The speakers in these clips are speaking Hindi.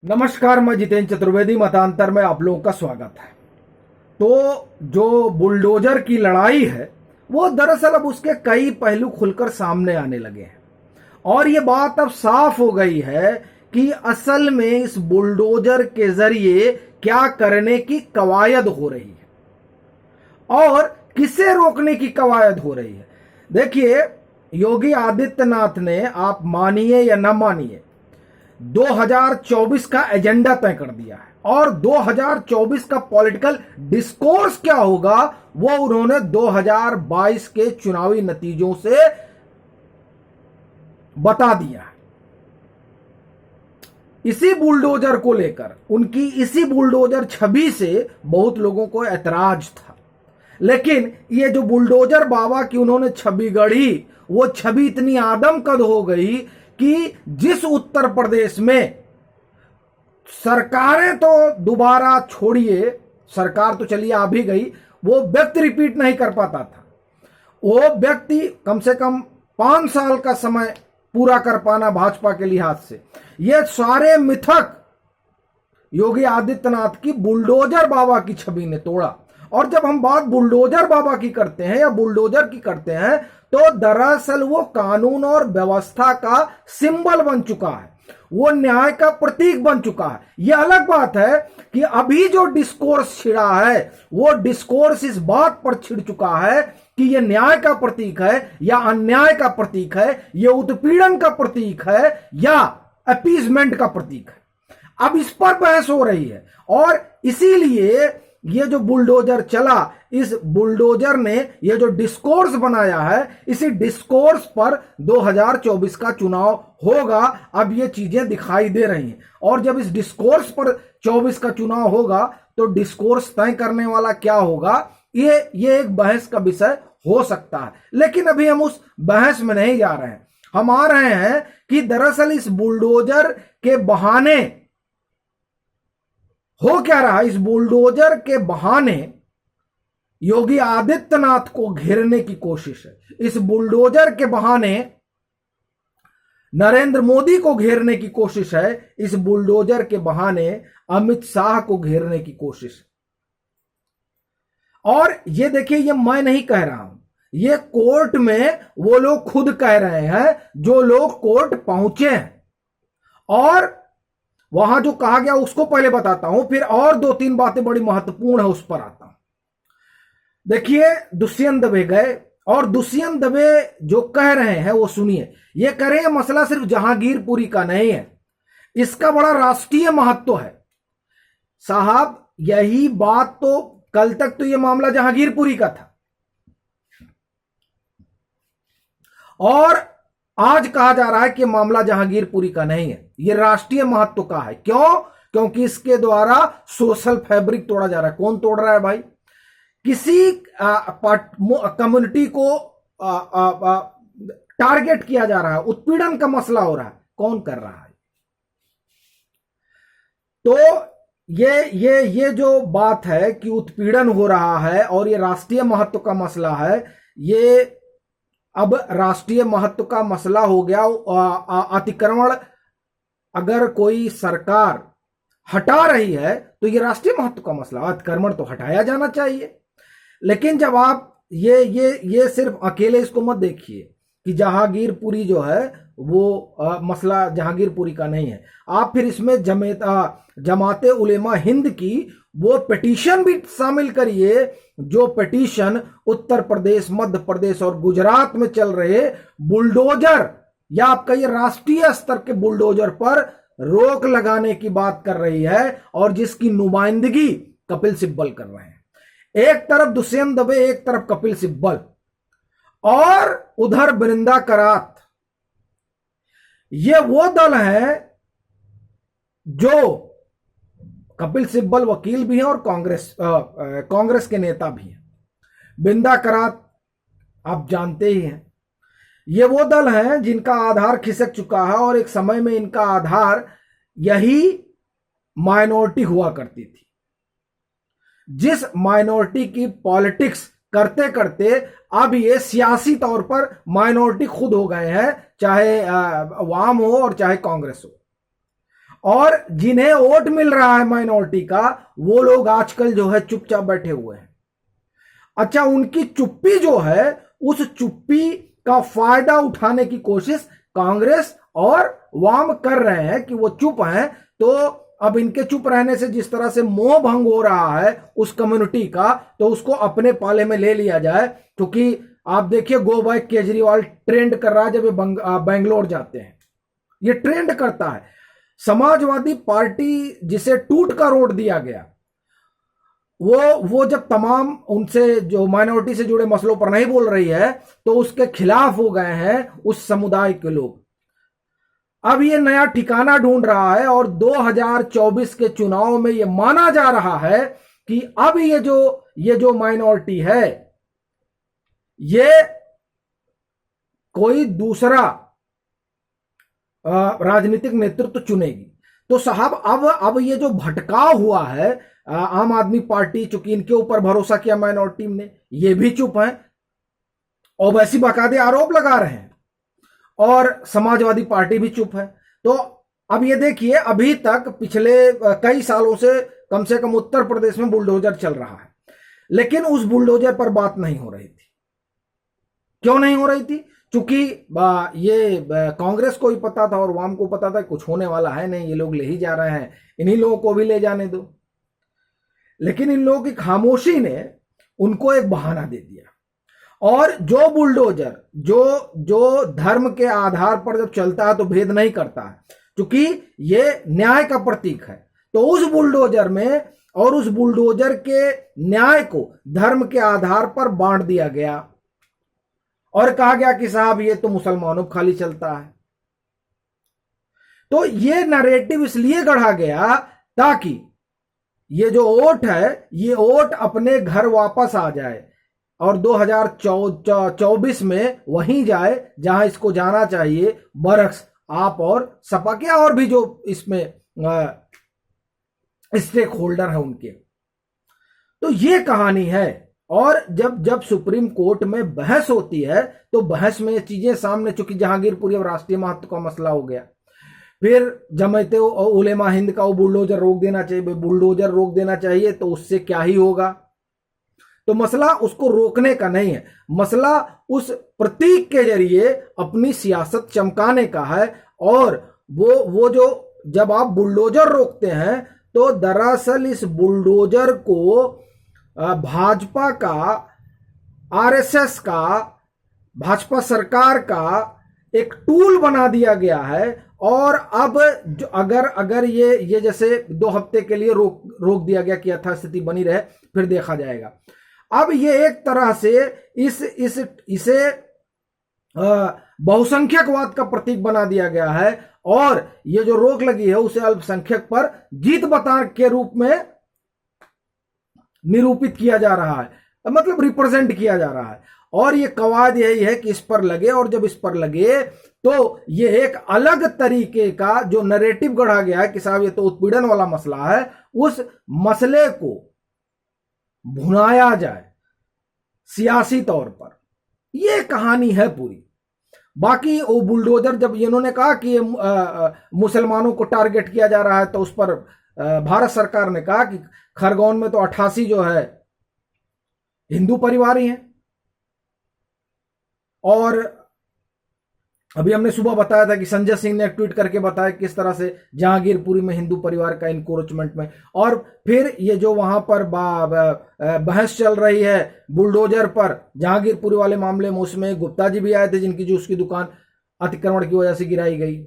नमस्कार, मैं जितेंद्र चतुर्वेदी। मतांतर में आप लोगों का स्वागत है। तो जो बुलडोजर की लड़ाई है वो दरअसल अब उसके कई पहलू खुलकर सामने आने लगे हैं और ये बात अब साफ हो गई है कि असल में इस बुलडोजर के जरिए क्या करने की कवायद हो रही है और किसे रोकने की कवायद हो रही है। देखिए, योगी आदित्यनाथ ने, आप मानिए या न मानिए, 2024 का एजेंडा तय कर दिया है और 2024 का पॉलिटिकल डिस्कोर्स क्या होगा वो उन्होंने 2022 के चुनावी नतीजों से बता दिया है। इसी बुलडोजर को लेकर, उनकी इसी बुलडोजर छवि से बहुत लोगों को ऐतराज था, लेकिन ये जो बुलडोजर बाबा की उन्होंने छवि गढ़ी, वो छवि इतनी आदमकद हो गई कि जिस उत्तर प्रदेश में सरकारें तो दोबारा छोड़िए, सरकार तो चलिए आ भी गई, वो व्यक्ति रिपीट नहीं कर पाता था। वो व्यक्ति कम से कम 5 साल का समय पूरा कर पाना भाजपा के लिहाज से, ये सारे मिथक योगी आदित्यनाथ की बुलडोजर बाबा की छवि ने तोड़ा। और जब हम बात बुलडोजर बाबा की करते हैं या बुलडोजर की करते हैं तो दरअसल वो कानून और व्यवस्था का सिंबल बन चुका है, वो न्याय का प्रतीक बन चुका है। यह अलग बात है कि अभी जो डिस्कोर्स छिड़ा है वो डिस्कोर्स इस बात पर छिड़ चुका है कि यह न्याय का प्रतीक है या अन्याय का प्रतीक है, यह उत्पीड़न का प्रतीक है या अपीजमेंट का प्रतीक है। अब इस पर बहस हो रही है और इसीलिए ये जो बुलडोजर चला, इस बुलडोजर ने ये जो डिस्कोर्स बनाया है, इसी डिस्कोर्स पर 2024 का चुनाव होगा। अब ये चीजें दिखाई दे रही हैं और जब इस डिस्कोर्स पर 24 का चुनाव होगा तो डिस्कोर्स तय करने वाला क्या होगा, ये एक बहस का विषय हो सकता है। लेकिन अभी हम उस बहस में नहीं जा रहे हैं। हम आ रहे हैं कि दरअसल इस बुलडोजर के बहाने हो क्या रहा। इस बुलडोजर के बहाने योगी आदित्यनाथ को घेरने की कोशिश है, इस बुलडोजर के बहाने नरेंद्र मोदी को घेरने की कोशिश है, इस बुलडोजर के बहाने अमित शाह को घेरने की कोशिश है। और ये देखिए, ये मैं नहीं कह रहा हूं, ये कोर्ट में वो लोग खुद कह रहे हैं जो लोग कोर्ट पहुंचे हैं। और वहां जो कहा गया उसको पहले बताता हूं, फिर और 2-3 बातें बड़ी महत्वपूर्ण है उस पर आता हूं। देखिए, दुष्यंत दबे गए और दुष्यंत दबे जो कह रहे हैं वो सुनिए। ये कह रहे हैं मसला सिर्फ जहांगीरपुरी का नहीं है, इसका बड़ा राष्ट्रीय महत्व है। साहब, यही बात तो कल तक तो ये मामला जहांगीरपुरी का था और आज कहा जा रहा है कि मामला जहांगीरपुरी का नहीं है, यह राष्ट्रीय महत्व का है। क्यों? क्योंकि इसके द्वारा सोशल फैब्रिक तोड़ा जा रहा है। कौन तोड़ रहा है भाई? किसी कम्युनिटी को टारगेट किया जा रहा है, उत्पीड़न का मसला हो रहा है। कौन कर रहा है? तो ये जो बात है कि उत्पीड़न हो रहा है और ये राष्ट्रीय महत्व का मसला है, ये अब राष्ट्रीय महत्व का मसला हो गया। अतिक्रमण अगर कोई सरकार हटा रही है तो ये राष्ट्रीय महत्व का मसला, अतिक्रमण तो हटाया जाना चाहिए। लेकिन जब आप ये सिर्फ अकेले इसको मत देखिए कि जहांगीरपुरी जो है वो मसला जहांगीरपुरी का नहीं है। आप फिर इसमें जमाते उलेमा हिंद की वो पिटीशन भी शामिल करिए, जो पिटीशन उत्तर प्रदेश, मध्य प्रदेश और गुजरात में चल रहे बुलडोजर या आपका ये राष्ट्रीय स्तर के बुलडोजर पर रोक लगाने की बात कर रही है और जिसकी नुमाइंदगी कपिल सिब्बल कर रहे हैं। एक तरफ दुष्यंत दबे, एक तरफ कपिल सिब्बल और उधर वृंदा करात। ये वो दल है जो कपिल सिब्बल वकील भी हैं और कांग्रेस के नेता भी हैं। वृंदा करात आप जानते ही हैं, ये वो दल हैं जिनका आधार खिसक चुका है और एक समय में इनका आधार यही माइनॉरिटी हुआ करती थी। जिस माइनॉरिटी की पॉलिटिक्स करते करते अब ये सियासी तौर पर माइनॉरिटी खुद हो गए हैं, चाहे वाम हो और चाहे कांग्रेस हो। और जिन्हें वोट मिल रहा है माइनॉरिटी का, वो लोग आजकल जो है चुपचाप बैठे हुए हैं। अच्छा, उनकी चुप्पी जो है, उस चुप्पी का फायदा उठाने की कोशिश कांग्रेस और वाम कर रहे हैं कि वो चुप हैं। तो अब इनके चुप रहने से जिस तरह से मोह भंग हो रहा है उस कम्युनिटी का, तो उसको अपने पाले में ले लिया जाए। क्योंकि आप देखिए, गो बैक केजरीवाल ट्रेंड कर रहा है जब ये बेंगलोर जाते हैं, ये ट्रेंड करता है। समाजवादी पार्टी जिसे टूट का रोड दिया गया, वो जब तमाम उनसे जो माइनॉरिटी से जुड़े मसलों पर नहीं बोल रही है, तो उसके खिलाफ हो गए हैं उस समुदाय के लोग। अब ये नया ठिकाना ढूंढ रहा है और 2024 के चुनाव में ये माना जा रहा है कि अब ये जो माइनॉरिटी है, ये कोई दूसरा राजनीतिक नेतृत्व चुनेगी। तो साहब, अब ये जो भटकाव हुआ है, आम आदमी पार्टी, चूंकि इनके ऊपर भरोसा किया माइनॉरिटी ने, ये भी चुप है और वैसी बाकायदे आरोप लगा रहे हैं, और समाजवादी पार्टी भी चुप है। तो अब ये देखिए, अभी तक पिछले कई सालों से कम उत्तर प्रदेश में बुलडोजर चल रहा है, लेकिन उस बुलडोजर पर बात नहीं हो रही थी। क्यों नहीं हो रही थी? चूंकि ये कांग्रेस को भी पता था और वाम को पता था कुछ होने वाला है नहीं, ये लोग ले ही जा रहे हैं, इन्हीं लोगों को भी ले जाने दो। लेकिन इन लोगों की खामोशी ने उनको एक बहाना दे दिया। और जो बुलडोजर जो धर्म के आधार पर जब चलता है तो भेद नहीं करता है, क्योंकि ये न्याय का प्रतीक है। तो उस बुलडोजर में और उस बुलडोजर के न्याय को धर्म के आधार पर बांट दिया गया और कहा गया कि साहब ये तो मुसलमानों को खाली चलता है। तो ये नैरेटिव इसलिए गढ़ा गया ताकि ये जो वोट है, ये वोट अपने घर वापस आ जाए और 2024 में वहीं जाए जहां इसको जाना चाहिए, बरक्स आप और सपा के और भी जो इसमें स्टेक होल्डर है उनके। तो ये कहानी है। और जब सुप्रीम कोर्ट में बहस होती है तो बहस में ये चीजें सामने, चूंकि जहांगीरपुरी अब राष्ट्रीय महत्व का मसला हो गया, फिर जमायते उलेमा हिंद का वो बुलडोजर रोक देना चाहिए, बुलडोजर रोक देना चाहिए, तो उससे क्या ही होगा। तो मसला उसको रोकने का नहीं है, मसला उस प्रतीक के जरिए अपनी सियासत चमकाने का है। और वो जो जब आप बुलडोजर रोकते हैं, तो दरअसल इस बुलडोजर को भाजपा का, आरएसएस का, भाजपा सरकार का एक टूल बना दिया गया है। और अब जो अगर ये जैसे 2 हफ्ते के लिए रोक दिया गया कि यथास्थिति बनी रहे, फिर देखा जाएगा। अब ये एक तरह से इसे बहुसंख्यकवाद का प्रतीक बना दिया गया है, और ये जो रोक लगी है उसे अल्पसंख्यक पर जीत बता के रूप में निरूपित किया जा रहा है, मतलब रिप्रेजेंट किया जा रहा है। और ये कवायद यही है कि इस पर लगे, और जब इस पर लगे तो ये एक अलग तरीके का जो नैरेटिव गढ़ा गया है कि साहब ये तो उत्पीड़न वाला मसला है, उस मसले को भुनाया जाए सियासी तौर पर। ये कहानी है पूरी। बाकी वो बुलडोजर, जब इन्होंने कहा कि ये मुसलमानों को टारगेट किया जा रहा है, तो उस पर भारत सरकार ने कहा कि खरगोन में तो 88 जो है हिंदू परिवार ही हैं। और अभी हमने सुबह बताया था कि संजय सिंह ने एक ट्वीट करके बताया किस तरह से जहांगीरपुरी में हिंदू परिवार का इंक्रोचमेंट में। और फिर ये जो वहां पर बहस चल रही है बुलडोजर पर जहांगीरपुरी वाले मामले में, उसमें गुप्ता जी भी आए थे जिनकी जो उसकी दुकान अतिक्रमण की वजह से गिराई गई।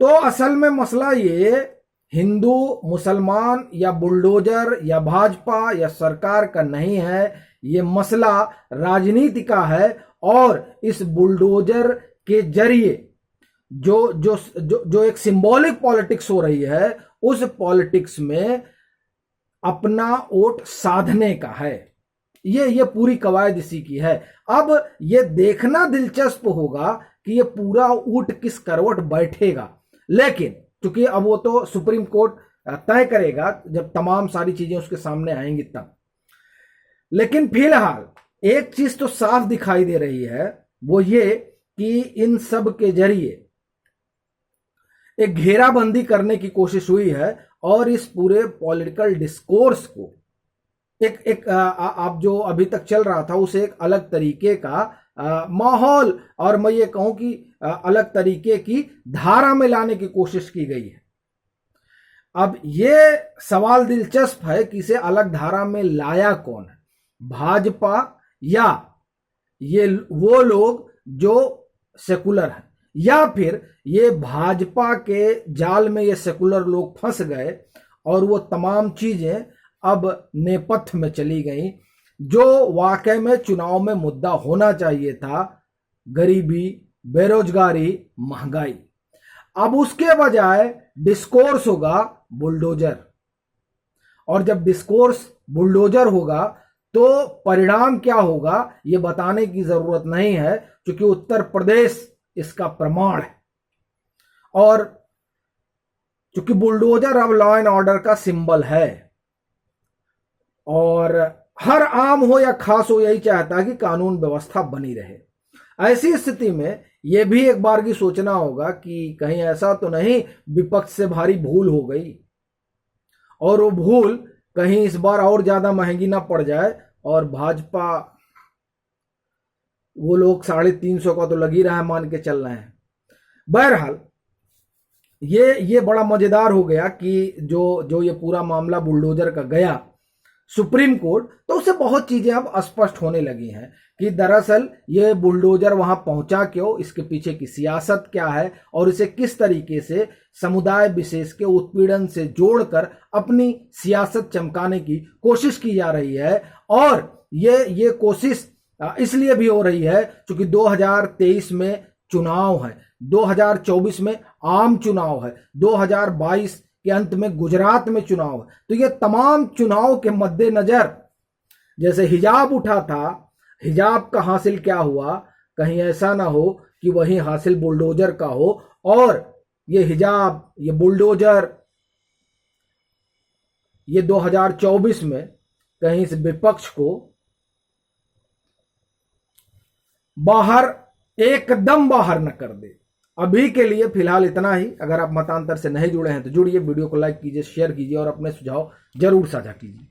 तो असल में मसला ये हिंदू, मुसलमान या बुलडोजर या भाजपा या सरकार का नहीं है, ये मसला राजनीति का है। और इस बुलडोजर के जरिए जो एक सिंबॉलिक पॉलिटिक्स हो रही है, उस पॉलिटिक्स में अपना वोट साधने का है। ये पूरी कवायद इसी की है। अब ये देखना दिलचस्प होगा कि ये पूरा ऊंट किस करवट बैठेगा, लेकिन क्योंकि अब वो तो सुप्रीम कोर्ट तय करेगा जब तमाम सारी चीजें उसके सामने आएंगी तब। लेकिन फिलहाल एक चीज तो साफ दिखाई दे रही है, वो ये कि इन सब के जरिए एक घेराबंदी करने की कोशिश हुई है और इस पूरे पॉलिटिकल डिस्कोर्स को आप जो अभी तक चल रहा था उसे एक अलग तरीके का माहौल और मैं ये कहूं कि अलग तरीके की धारा में लाने की कोशिश की गई है। अब ये सवाल दिलचस्प है कि इसे अलग धारा में लाया कौन है, भाजपा या ये वो लोग जो सेकुलर हैं, या फिर ये भाजपा के जाल में ये सेकुलर लोग फंस गए और वो तमाम चीजें अब नेपथ्य में चली गई जो वाकई में चुनाव में मुद्दा होना चाहिए था, गरीबी, बेरोजगारी, महंगाई। अब उसके बजाय डिस्कोर्स होगा बुलडोजर, और जब डिस्कोर्स बुलडोजर होगा तो परिणाम क्या होगा ये बताने की जरूरत नहीं है, क्योंकि उत्तर प्रदेश इसका प्रमाण है। और क्योंकि बुलडोजर अब लॉ एंड ऑर्डर का सिंबल है और हर आम हो या खास हो यही चाहता है कि कानून व्यवस्था बनी रहे। ऐसी स्थिति में यह भी एक बार की सोचना होगा कि कहीं ऐसा तो नहीं विपक्ष से भारी भूल हो गई और वो भूल कहीं इस बार और ज्यादा महंगी ना पड़ जाए और भाजपा, वो लोग 350 का तो लग ही रहा है मान के चल रहे हैं। बहरहाल ये बड़ा मजेदार हो गया कि जो ये पूरा मामला बुलडोजर का गया सुप्रीम कोर्ट, तो उससे बहुत चीजें अब स्पष्ट होने लगी हैं कि दरअसल ये बुलडोजर वहां पहुंचा क्यों, इसके पीछे की सियासत क्या है और इसे किस तरीके से समुदाय विशेष के उत्पीड़न से जोड़कर अपनी सियासत चमकाने की कोशिश की जा रही है। और ये कोशिश इसलिए भी हो रही है क्योंकि 2023 में चुनाव है, 2024 में आम चुनाव है, 2022 के अंत में गुजरात में चुनाव है। तो ये तमाम चुनाव के मद्देनजर जैसे हिजाब उठा था, हिजाब का हासिल क्या हुआ, कहीं ऐसा ना हो कि वही हासिल बुलडोजर का हो और ये हिजाब, ये बुलडोजर, ये 2024 में कहीं इस विपक्ष को बाहर, एकदम बाहर न कर दे। अभी के लिए फिलहाल इतना ही। अगर आप मतांतर से नहीं जुड़े हैं तो जुड़िए, वीडियो को लाइक कीजिए, शेयर कीजिए और अपने सुझाव जरूर साझा कीजिए।